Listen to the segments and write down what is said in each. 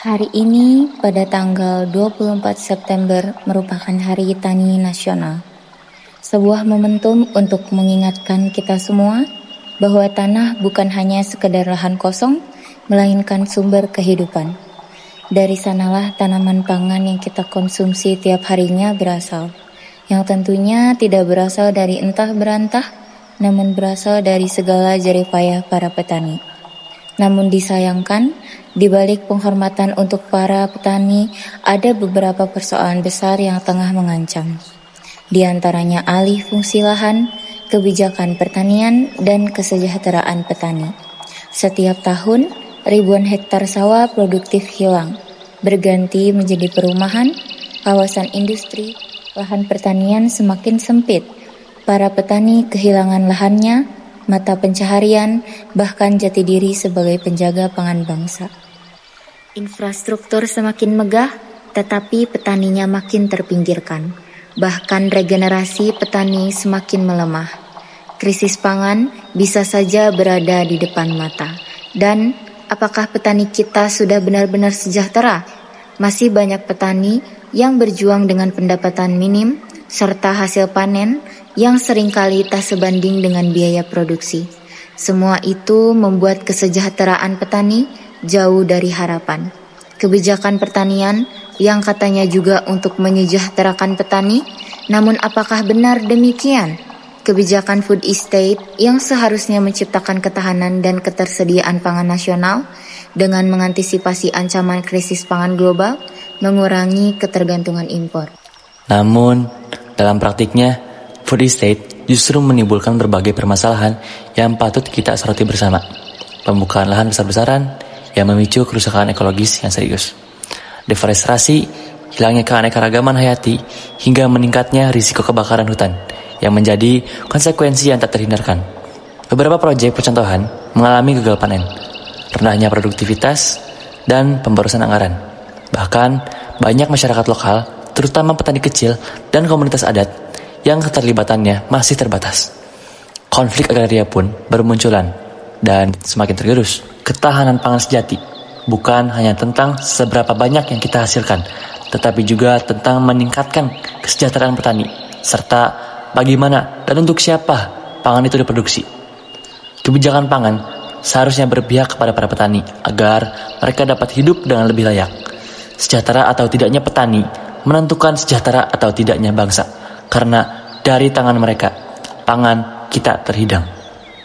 Hari ini pada tanggal 24 September merupakan Hari Tani Nasional. Sebuah momentum untuk mengingatkan kita semua bahwa tanah bukan hanya sekedar lahan kosong, melainkan sumber kehidupan. Dari sanalah tanaman pangan yang kita konsumsi tiap harinya berasal, yang tentunya tidak berasal dari entah berantah, namun berasal dari segala jerih payah para petani. Namun disayangkan, di balik penghormatan untuk para petani, ada beberapa persoalan besar yang tengah mengancam. Di antaranya alih fungsi lahan, kebijakan pertanian, dan kesejahteraan petani. Setiap tahun, ribuan hektar sawah produktif hilang, berganti menjadi perumahan, kawasan industri, lahan pertanian semakin sempit. Para petani kehilangan lahannya, mata pencaharian, bahkan jati diri sebagai penjaga pangan bangsa. Infrastruktur semakin megah, tetapi petaninya makin terpinggirkan. Bahkan regenerasi petani semakin melemah. Krisis pangan bisa saja berada di depan mata. Dan apakah petani kita sudah benar-benar sejahtera? Masih banyak petani yang berjuang dengan pendapatan minim, serta hasil panen yang seringkali tak sebanding dengan biaya produksi. Semua itu membuat kesejahteraan petani jauh dari harapan. Kebijakan pertanian yang katanya juga untuk menyejahterakan petani, namun apakah benar demikian? Kebijakan food estate yang seharusnya menciptakan ketahanan dan ketersediaan pangan nasional dengan mengantisipasi ancaman krisis pangan global, mengurangi ketergantungan impor. Namun, dalam praktiknya, food estate justru menimbulkan berbagai permasalahan yang patut kita soroti bersama. Pembukaan lahan besar-besaran yang memicu kerusakan ekologis yang serius. Deforestasi, hilangnya keanekaragaman hayati, hingga meningkatnya risiko kebakaran hutan yang menjadi konsekuensi yang tak terhindarkan. Beberapa proyek percontohan mengalami gagal panen, rendahnya produktivitas, dan pemborosan anggaran. Bahkan, banyak masyarakat lokal, terutama petani kecil dan komunitas adat, yang keterlibatannya masih terbatas. Konflik agraria pun bermunculan dan semakin tergerus. Ketahanan pangan sejati bukan hanya tentang seberapa banyak yang kita hasilkan, tetapi juga tentang meningkatkan kesejahteraan petani, serta bagaimana dan untuk siapa pangan itu diproduksi. Kebijakan pangan seharusnya berpihak kepada para petani agar mereka dapat hidup dengan lebih layak. Sejahtera atau tidaknya petani menentukan sejahtera atau tidaknya bangsa, karena dari tangan mereka, pangan kita terhidang.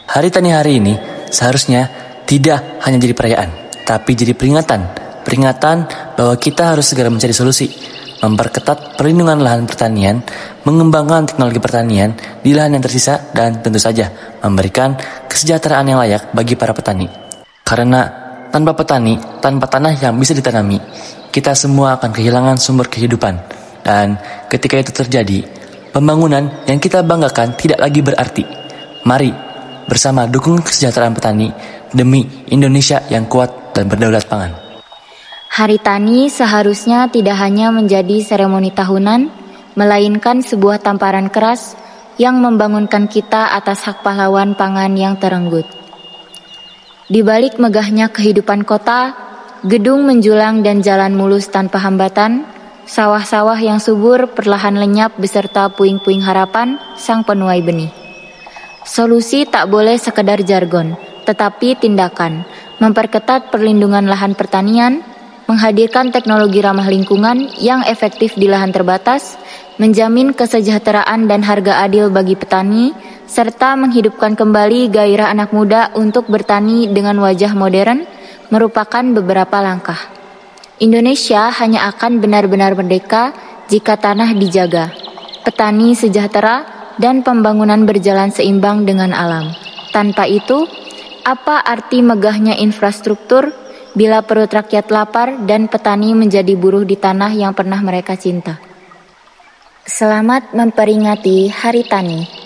Hari Tani hari ini seharusnya tidak hanya jadi perayaan, tapi jadi peringatan bahwa kita harus segera mencari solusi, memperketat perlindungan lahan pertanian, mengembangkan teknologi pertanian di lahan yang tersisa, dan tentu saja memberikan kesejahteraan yang layak bagi para petani. Karena tanpa petani, tanpa tanah yang bisa ditanami, kita semua akan kehilangan sumber kehidupan. Dan ketika itu terjadi, pembangunan yang kita banggakan tidak lagi berarti. Mari bersama dukung kesejahteraan petani demi Indonesia yang kuat dan berdaulat pangan. Hari Tani seharusnya tidak hanya menjadi seremoni tahunan, melainkan sebuah tamparan keras yang membangunkan kita atas hak pahlawan pangan yang terenggut. Di balik megahnya kehidupan kota, gedung menjulang dan jalan mulus tanpa hambatan, sawah-sawah yang subur perlahan lenyap beserta puing-puing harapan sang penuai benih. Solusi tak boleh sekedar jargon, tetapi tindakan, memperketat perlindungan lahan pertanian, menghadirkan teknologi ramah lingkungan yang efektif di lahan terbatas, menjamin kesejahteraan dan harga adil bagi petani, serta menghidupkan kembali gairah anak muda untuk bertani dengan wajah modern, merupakan beberapa langkah. Indonesia hanya akan benar-benar merdeka jika tanah dijaga, petani sejahtera, dan pembangunan berjalan seimbang dengan alam. Tanpa itu, apa arti megahnya infrastruktur bila perut rakyat lapar dan petani menjadi buruh di tanah yang pernah mereka cinta? Selamat memperingati Hari Tani.